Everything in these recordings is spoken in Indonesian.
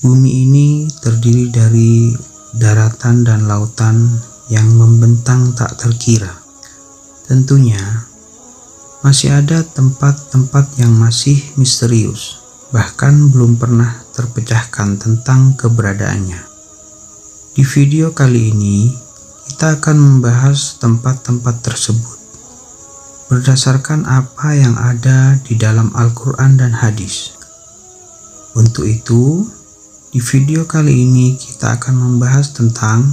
Bumi ini terdiri dari daratan dan lautan yang membentang tak terkira. Tentunya, masih ada tempat-tempat yang masih misterius, bahkan belum pernah terpecahkan tentang keberadaannya. Di video kali ini, kita akan membahas tempat-tempat tersebut berdasarkan apa yang ada di dalam Al-Quran dan hadis. Untuk itu, di video kali ini kita akan membahas tentang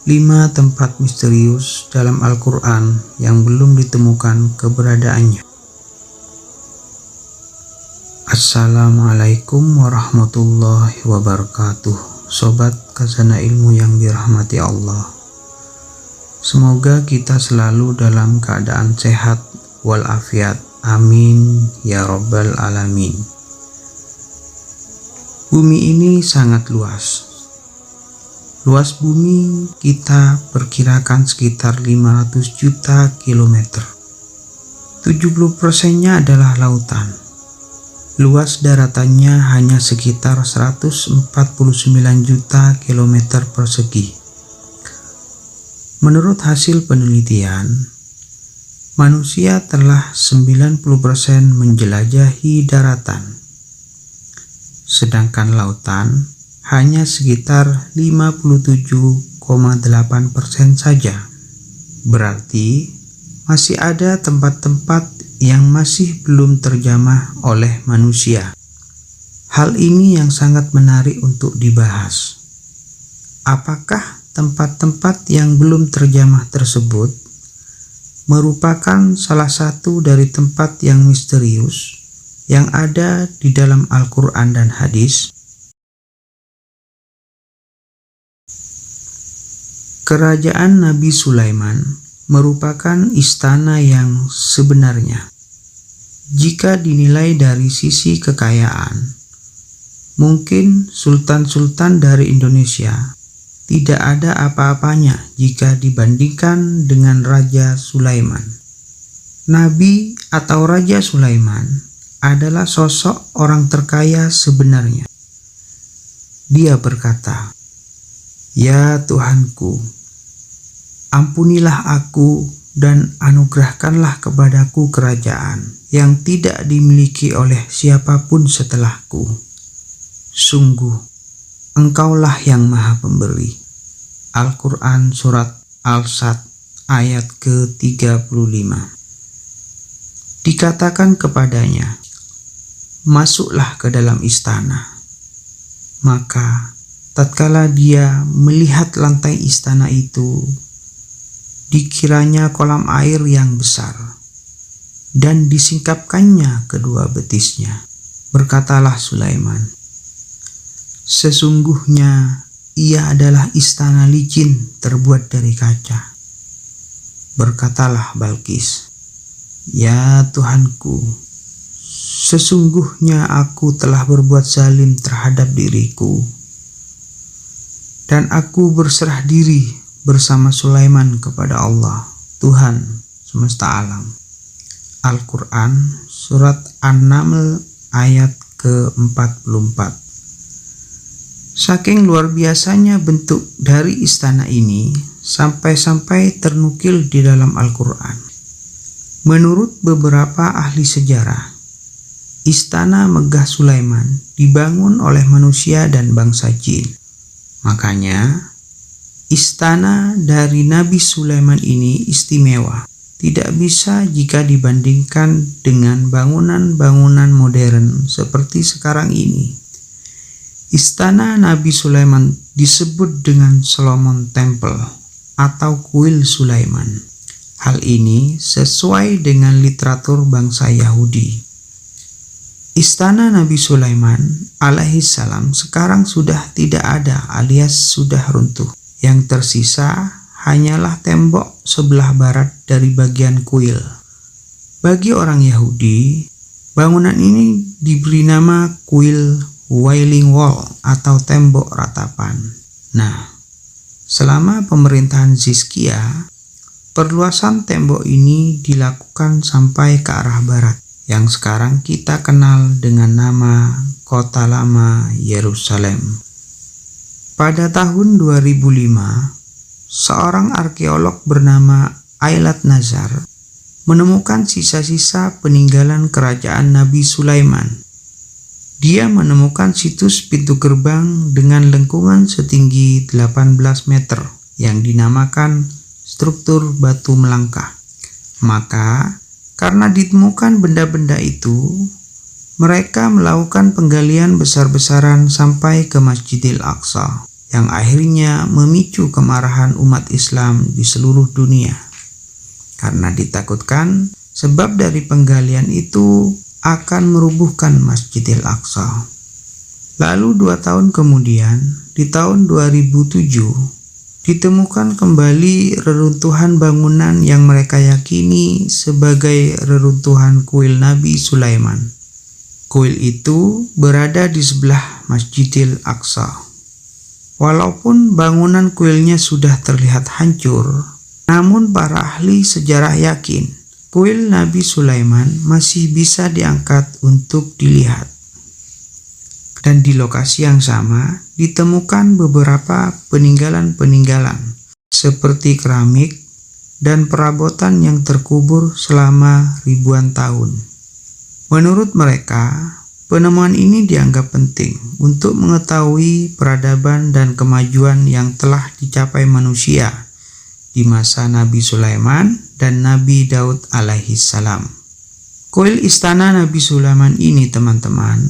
5 tempat misterius dalam Al-Quran yang belum ditemukan keberadaannya. Assalamualaikum warahmatullahi wabarakatuh. Sobat Khazanah Ilmu yang dirahmati Allah. Semoga kita selalu dalam keadaan sehat walafiat. Amin ya rabbal alamin. Bumi ini sangat luas. Luas bumi kita perkirakan sekitar 500 juta kilometer. 70%-nya adalah lautan. Luas daratannya hanya sekitar 149 juta kilometer persegi. Menurut hasil penelitian, manusia telah 90% menjelajahi daratan, sedangkan lautan hanya sekitar 57,8% saja. Berarti masih ada tempat-tempat yang masih belum terjamah oleh manusia. Hal ini yang sangat menarik untuk dibahas. Apakah tempat-tempat yang belum terjamah tersebut merupakan salah satu dari tempat yang misterius yang ada di dalam Al-Quran dan hadis? Kerajaan Nabi Sulaiman merupakan istana yang sebenarnya. Jika dinilai dari sisi kekayaan, mungkin sultan-sultan dari Indonesia tidak ada apa-apanya jika dibandingkan dengan Raja Sulaiman. Nabi atau Raja Sulaiman adalah sosok orang terkaya sebenarnya. Dia berkata, "Ya Tuhanku, ampunilah aku dan anugerahkanlah kepadaku kerajaan yang tidak dimiliki oleh siapapun setelahku. Sungguh, Engkaulah yang Maha Pemberi." Al-Quran Surat Al-Sad ayat ke-35. Dikatakan kepadanya, "Masuklah ke dalam istana." Maka tatkala dia melihat lantai istana itu, dikiranya kolam air yang besar, dan disingkapkannya kedua betisnya. Berkatalah Sulaiman, "Sesungguhnya ia adalah istana licin terbuat dari kaca." Berkatalah Balqis, "Ya Tuhanku, sesungguhnya aku telah berbuat zalim terhadap diriku, dan aku berserah diri bersama Sulaiman kepada Allah, Tuhan semesta alam." Al-Quran Surat An-Naml ayat ke-44. Saking luar biasanya bentuk dari istana ini, sampai-sampai ternukil di dalam Al-Quran. Menurut beberapa ahli sejarah, istana megah Sulaiman dibangun oleh manusia dan bangsa jin. Makanya, istana dari Nabi Sulaiman ini istimewa. Tidak bisa jika dibandingkan dengan bangunan-bangunan modern seperti sekarang ini. Istana Nabi Sulaiman disebut dengan Solomon Temple atau kuil Sulaiman. Hal ini sesuai dengan literatur bangsa Yahudi. Istana Nabi Sulaiman alaihissalam sekarang sudah tidak ada alias sudah runtuh. Yang tersisa hanyalah tembok sebelah barat dari bagian kuil. Bagi orang Yahudi, bangunan ini diberi nama kuil Wailing Wall atau tembok ratapan. Nah, selama pemerintahan Hizkia, perluasan tembok ini dilakukan sampai ke arah barat, yang sekarang kita kenal dengan nama kota lama Yerusalem. Pada tahun 2005, seorang arkeolog bernama Eilat Nazar menemukan sisa-sisa peninggalan kerajaan Nabi Sulaiman. Dia menemukan situs pintu gerbang dengan lengkungan setinggi 18 meter yang dinamakan struktur batu melangkah. Maka, karena ditemukan benda-benda itu, mereka melakukan penggalian besar-besaran sampai ke Masjidil Aqsa, yang akhirnya memicu kemarahan umat Islam di seluruh dunia. Karena ditakutkan, sebab dari penggalian itu akan merubuhkan Masjidil Aqsa. Lalu 2 tahun kemudian, di tahun 2007, ditemukan kembali reruntuhan bangunan yang mereka yakini sebagai reruntuhan kuil Nabi Sulaiman. Kuil itu berada di sebelah Masjidil Aqsa. Walaupun bangunan kuilnya sudah terlihat hancur, namun para ahli sejarah yakin kuil Nabi Sulaiman masih bisa diangkat untuk dilihat. Dan di lokasi yang sama ditemukan beberapa peninggalan-peninggalan seperti keramik dan perabotan yang terkubur selama ribuan tahun. Menurut mereka, penemuan ini dianggap penting untuk mengetahui peradaban dan kemajuan yang telah dicapai manusia di masa Nabi Sulaiman dan Nabi Daud alaihissalam. Kuil istana Nabi Sulaiman ini, teman-teman,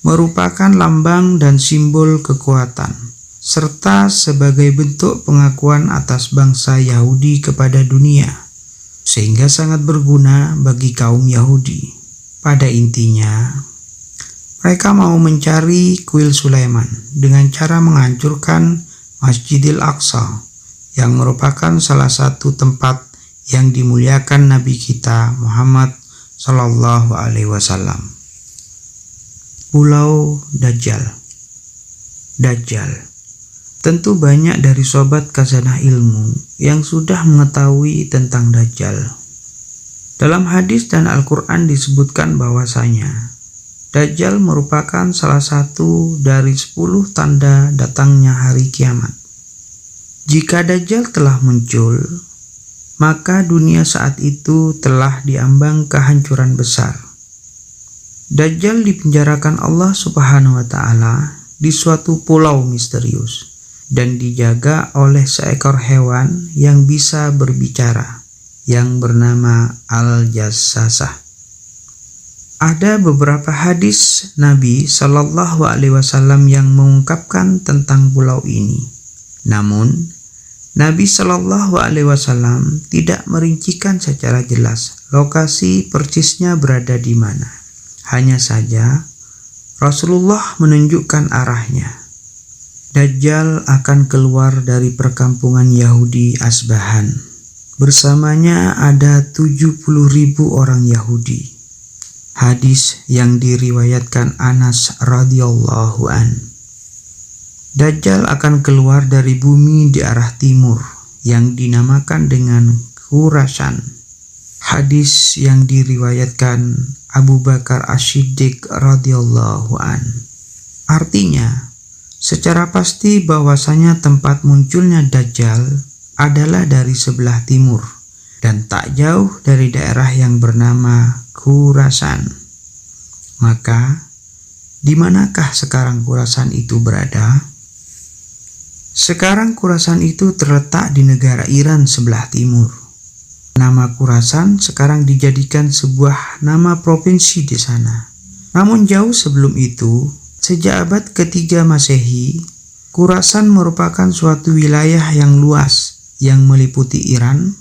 merupakan lambang dan simbol kekuatan, serta sebagai bentuk pengakuan atas bangsa Yahudi kepada dunia, sehingga sangat berguna bagi kaum Yahudi. Pada intinya, mereka mau mencari kuil Sulaiman dengan cara menghancurkan Masjidil Aqsa, yang merupakan salah satu tempat yang dimuliakan Nabi kita Muhammad Sallallahu Alaihi Wasallam. Pulau Dajjal. Dajjal. Tentu banyak dari sobat khazanah ilmu yang sudah mengetahui tentang Dajjal. Dalam hadis dan Al-Quran disebutkan bahwasanya Dajjal merupakan salah satu dari 10 tanda datangnya hari kiamat. Jika Dajjal telah muncul, maka dunia saat itu telah diambang kehancuran besar. Dajjal dipenjarakan Allah Subhanahu wa Ta'ala di suatu pulau misterius dan dijaga oleh seekor hewan yang bisa berbicara, yang bernama Al-Jassasah. Ada beberapa hadis Nabi Shallallahu Alaihi Wasallam yang mengungkapkan tentang pulau ini. Namun, Nabi Shallallahu Alaihi Wasallam tidak merincikan secara jelas lokasi persisnya berada di mana. Hanya saja Rasulullah menunjukkan arahnya. Dajjal akan keluar dari perkampungan Yahudi Asbahan. Bersamanya ada 70.000 orang Yahudi. Hadis yang diriwayatkan Anas radhiyallahu an. Dajjal akan keluar dari bumi di arah timur yang dinamakan dengan Khurasan. Hadis yang diriwayatkan Abu Bakar As-Siddiq radhiyallahu an. Artinya, secara pasti bahwasanya tempat munculnya Dajjal adalah dari sebelah timur dan tak jauh dari daerah yang bernama Khurasan. Maka, di manakah sekarang Khurasan itu berada? Sekarang Khurasan itu terletak di negara Iran sebelah timur. Nama Khurasan sekarang dijadikan sebuah nama provinsi di sana. Namun jauh sebelum itu, sejak abad ketiga Masehi, Khurasan merupakan suatu wilayah yang luas yang meliputi Iran,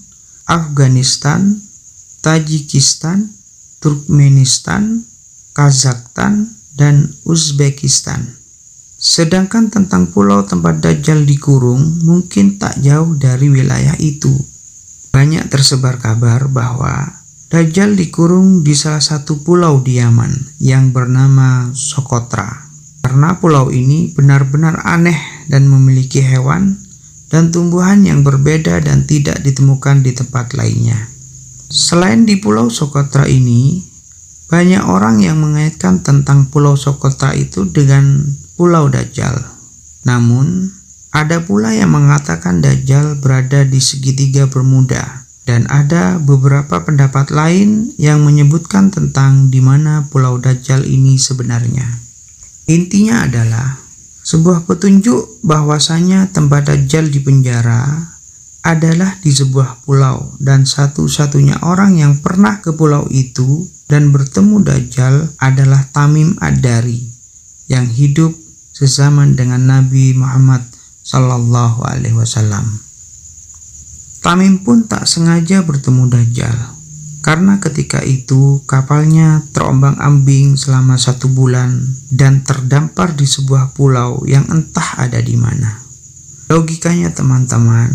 Afghanistan, Tajikistan, Turkmenistan, Kazakhstan, dan Uzbekistan. Sedangkan tentang pulau tempat Dajjal dikurung mungkin tak jauh dari wilayah itu. Banyak tersebar kabar bahwa Dajjal dikurung di salah satu pulau di Yaman yang bernama Socotra. Karena pulau ini benar-benar aneh dan memiliki hewan dan tumbuhan yang berbeda dan tidak ditemukan di tempat lainnya. Selain di pulau Socotra ini, Banyak orang yang mengaitkan tentang Pulau Socotra itu dengan Pulau Dajjal. Namun, ada pula yang mengatakan Dajjal berada di segitiga Bermuda, dan ada beberapa pendapat lain yang menyebutkan tentang di mana Pulau Dajjal ini sebenarnya. Intinya adalah sebuah petunjuk bahwasanya tempat Dajjal dipenjara adalah di sebuah pulau, dan satu-satunya orang yang pernah ke pulau itu dan bertemu Dajjal adalah Tamim Ad-Dari yang hidup sezaman dengan Nabi Muhammad Sallallahu Alaihi Wasallam. Tamim pun tak sengaja bertemu Dajjal karena ketika itu kapalnya terombang-ambing selama 1 bulan dan terdampar di sebuah pulau yang entah ada di mana. Logikanya teman-teman,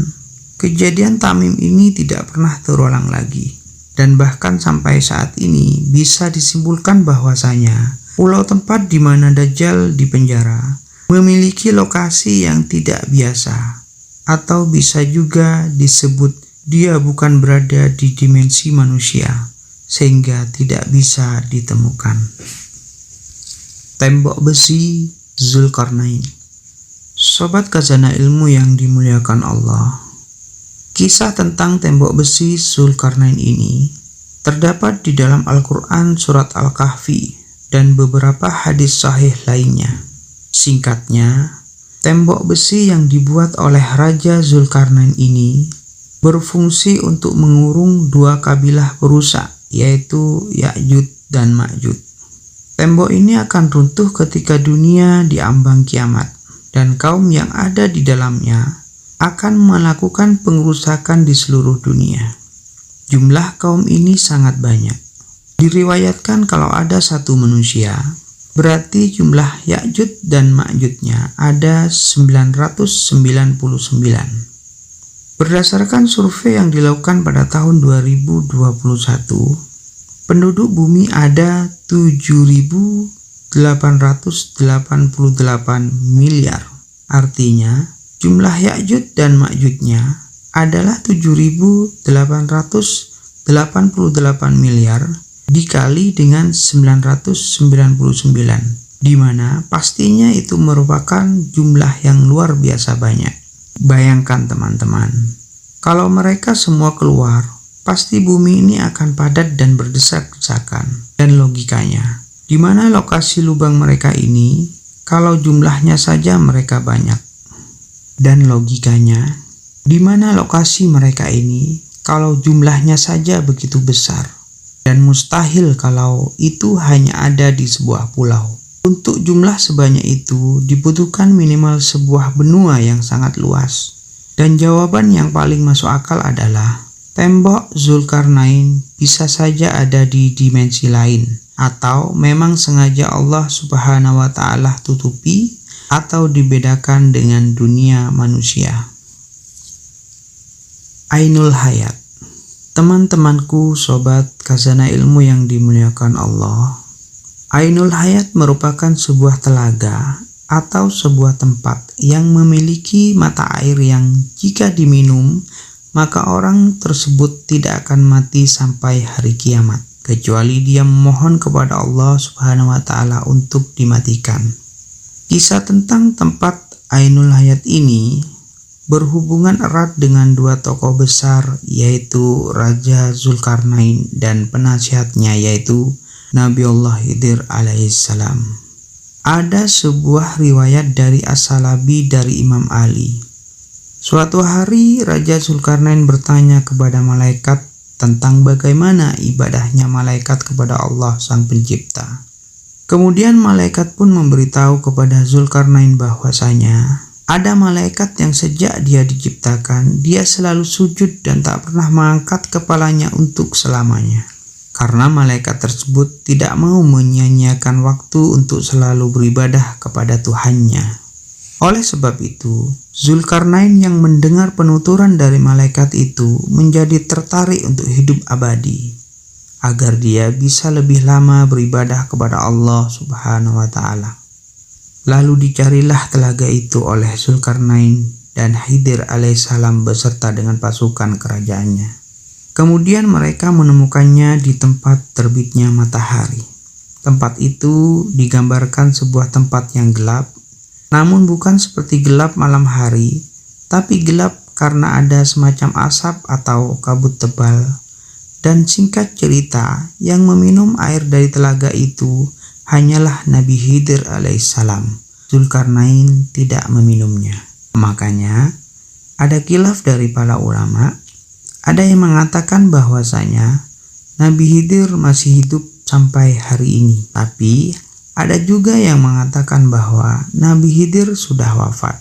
kejadian Tamim ini tidak pernah terulang lagi, dan bahkan sampai saat ini bisa disimpulkan bahwasanya pulau tempat di mana Dajjal dipenjara memiliki lokasi yang tidak biasa, atau bisa juga disebut dia bukan berada di dimensi manusia sehingga tidak bisa ditemukan. Tembok besi Zulkarnain. Sobat Khazanah Ilmu yang dimuliakan Allah, kisah tentang tembok besi Zulkarnain ini terdapat di dalam Al-Quran surat Al-Kahfi dan beberapa hadis sahih lainnya. Singkatnya, tembok besi yang dibuat oleh Raja Zulkarnain ini berfungsi untuk mengurung 2 kabilah perusak, yaitu Ya'jud dan Ma'jud. Tembok ini akan runtuh ketika dunia diambang kiamat, dan kaum yang ada di dalamnya akan melakukan pengerusakan di seluruh dunia. Jumlah kaum ini sangat banyak. Diriwayatkan kalau ada 1 manusia, berarti jumlah Ya'jud dan Ma'judnya ada 999. Berdasarkan survei yang dilakukan pada tahun 2021, penduduk bumi ada 7.888 miliar. Artinya, jumlah Ya'jud dan Ma'judnya adalah 7.888 miliar dikali dengan 999, di mana pastinya itu merupakan jumlah yang luar biasa banyak. Bayangkan teman-teman, kalau mereka semua keluar, pasti bumi ini akan padat dan berdesak-desakan. Dan logikanya, di mana lokasi lubang mereka ini kalau jumlahnya saja mereka banyak? Dan logikanya, di mana lokasi mereka ini kalau jumlahnya saja begitu besar? Dan mustahil kalau itu hanya ada di sebuah pulau. Untuk jumlah sebanyak itu dibutuhkan minimal sebuah benua yang sangat luas. Dan jawaban yang paling masuk akal adalah tembok Zulkarnain bisa saja ada di dimensi lain, atau memang sengaja Allah Subhanahu wa Ta'ala tutupi atau dibedakan dengan dunia manusia. Ainul Hayat. Teman-temanku, sobat Khazanah Ilmu yang dimuliakan Allah, Ainul Hayat merupakan sebuah telaga atau sebuah tempat yang memiliki mata air yang jika diminum, maka orang tersebut tidak akan mati sampai hari kiamat, kecuali dia memohon kepada Allah Subhanahu wa Ta'ala untuk dimatikan. Kisah tentang tempat Ainul Hayat ini berhubungan erat dengan 2 tokoh besar, yaitu Raja Zulkarnain dan penasihatnya, yaitu Nabiullah Khidir alaihissalam. Ada sebuah riwayat dari As-Salabi dari Imam Ali. Suatu hari Raja Zulkarnain bertanya kepada malaikat tentang bagaimana ibadahnya malaikat kepada Allah Sang Pencipta. Kemudian malaikat pun memberitahu kepada Zulkarnain bahwasanya ada malaikat yang sejak dia diciptakan, dia selalu sujud dan tak pernah mengangkat kepalanya untuk selamanya. Karena malaikat tersebut tidak mau menyia-nyiakan waktu untuk selalu beribadah kepada Tuhannya. Oleh sebab itu, Zulkarnain yang mendengar penuturan dari malaikat itu menjadi tertarik untuk hidup abadi, agar dia bisa lebih lama beribadah kepada Allah Subhanahu wa Ta'ala. Lalu dicarilah telaga itu oleh Zulkarnain dan Khidir alaihissalam beserta dengan pasukan kerajaannya. Kemudian mereka menemukannya di tempat terbitnya matahari. Tempat itu digambarkan sebuah tempat yang gelap, namun bukan seperti gelap malam hari, tapi gelap karena ada semacam asap atau kabut tebal. Dan singkat cerita, yang meminum air dari telaga itu hanyalah Nabi Khidir alaihissalam. Zulkarnain tidak meminumnya. Makanya, ada khilaf dari para ulama. Ada yang mengatakan bahwasanya Nabi Khidir masih hidup sampai hari ini. Tapi ada juga yang mengatakan bahwa Nabi Khidir sudah wafat.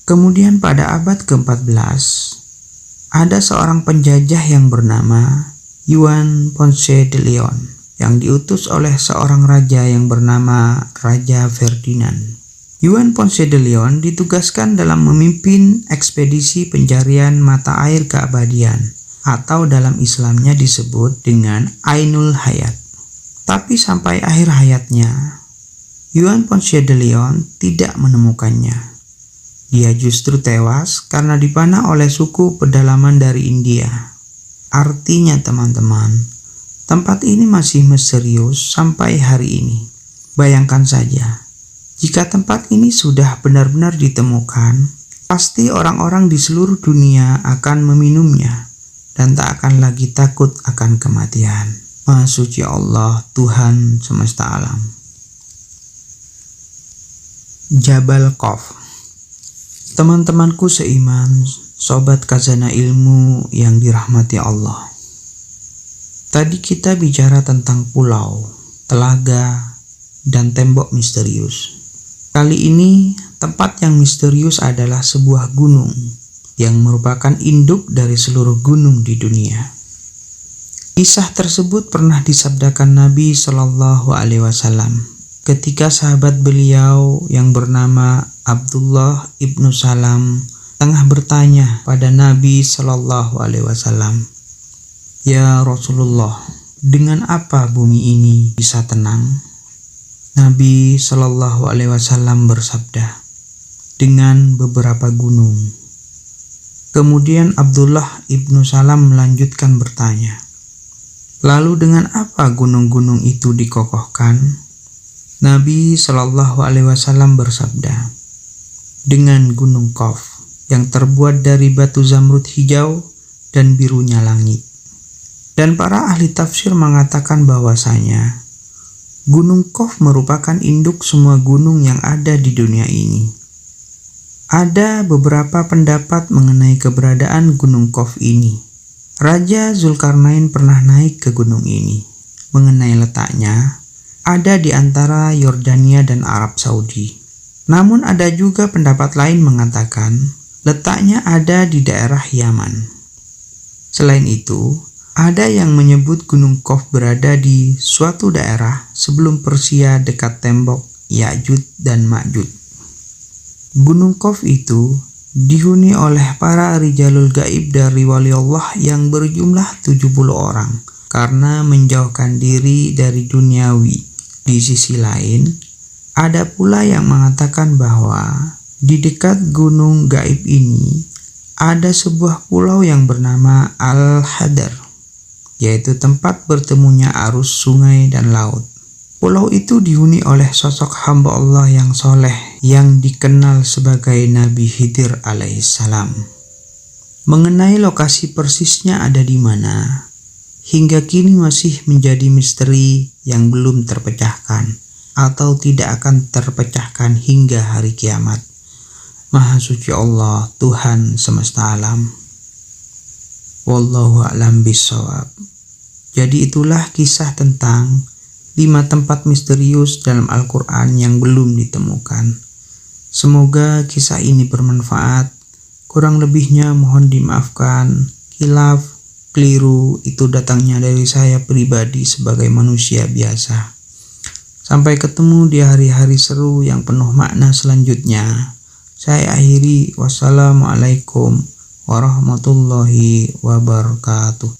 Kemudian pada abad ke-14, ada seorang penjajah yang bernama Juan Ponce de Leon yang diutus oleh seorang raja yang bernama Raja Ferdinand. Juan Ponce de Leon ditugaskan dalam memimpin ekspedisi pencarian mata air keabadian, atau dalam Islamnya disebut dengan Ainul Hayat. Tapi sampai akhir hayatnya, Juan Ponce de Leon tidak menemukannya. Dia justru tewas karena dipanah oleh suku pedalaman dari India. Artinya teman-teman, tempat ini masih misterius sampai hari ini. Bayangkan saja, jika tempat ini sudah benar-benar ditemukan, pasti orang-orang di seluruh dunia akan meminumnya dan tak akan lagi takut akan kematian. Maha suci Allah, Tuhan semesta alam. Jabal Qaf. Teman-temanku seiman, sobat khazanah ilmu yang dirahmati Allah. Tadi kita bicara tentang pulau, telaga, dan tembok misterius. Kali ini, tempat yang misterius adalah sebuah gunung yang merupakan induk dari seluruh gunung di dunia. Kisah tersebut pernah disabdakan Nabi Shallallahu Alaihi Wasallam ketika sahabat beliau yang bernama Abdullah ibnu Salam tengah bertanya pada Nabi Shallallahu Alaihi Wasallam, "Ya Rasulullah, dengan apa bumi ini bisa tenang?" Nabi Shallallahu Alaihi Wasallam bersabda, "Dengan beberapa gunung." Kemudian Abdullah ibnu Salam melanjutkan bertanya, "Lalu dengan apa gunung-gunung itu dikokohkan?" Nabi Shallallahu Alaihi Wasallam bersabda, "Dengan gunung Qaf yang terbuat dari batu zamrud hijau dan birunya langit." Dan para ahli tafsir mengatakan bahwasanya gunung Qaf merupakan induk semua gunung yang ada di dunia ini. Ada beberapa pendapat mengenai keberadaan gunung Qaf ini. Raja Zulkarnain pernah naik ke gunung ini. Mengenai letaknya, ada di antara Yordania dan Arab Saudi. Namun ada juga pendapat lain mengatakan letaknya ada di daerah Yaman. Selain itu, ada yang menyebut Gunung Qaf berada di suatu daerah sebelum Persia dekat tembok Ya'juj dan Ma'juj. Gunung Qaf itu dihuni oleh para rijalul gaib dari wali Allah yang berjumlah 70 orang karena menjauhkan diri dari duniawi. Di sisi lain, ada pula yang mengatakan bahwa di dekat gunung gaib ini ada sebuah pulau yang bernama Al-Hadar, yaitu tempat bertemunya arus sungai dan laut. Pulau itu dihuni oleh sosok hamba Allah yang soleh yang dikenal sebagai Nabi Khidir alaihissalam. Mengenai lokasi persisnya ada di mana, hingga kini masih menjadi misteri yang belum terpecahkan atau tidak akan terpecahkan hingga hari kiamat. Maha suci Allah, Tuhan semesta alam. Wallahu a'lam bishawab. Jadi itulah kisah tentang 5 tempat misterius dalam Al-Quran yang belum ditemukan. Semoga kisah ini bermanfaat. Kurang lebihnya mohon dimaafkan. Khilaf, keliru itu datangnya dari saya pribadi sebagai manusia biasa. Sampai ketemu di hari-hari seru yang penuh makna selanjutnya. Saya akhiri. Wassalamualaikum warahmatullahi wabarakatuh.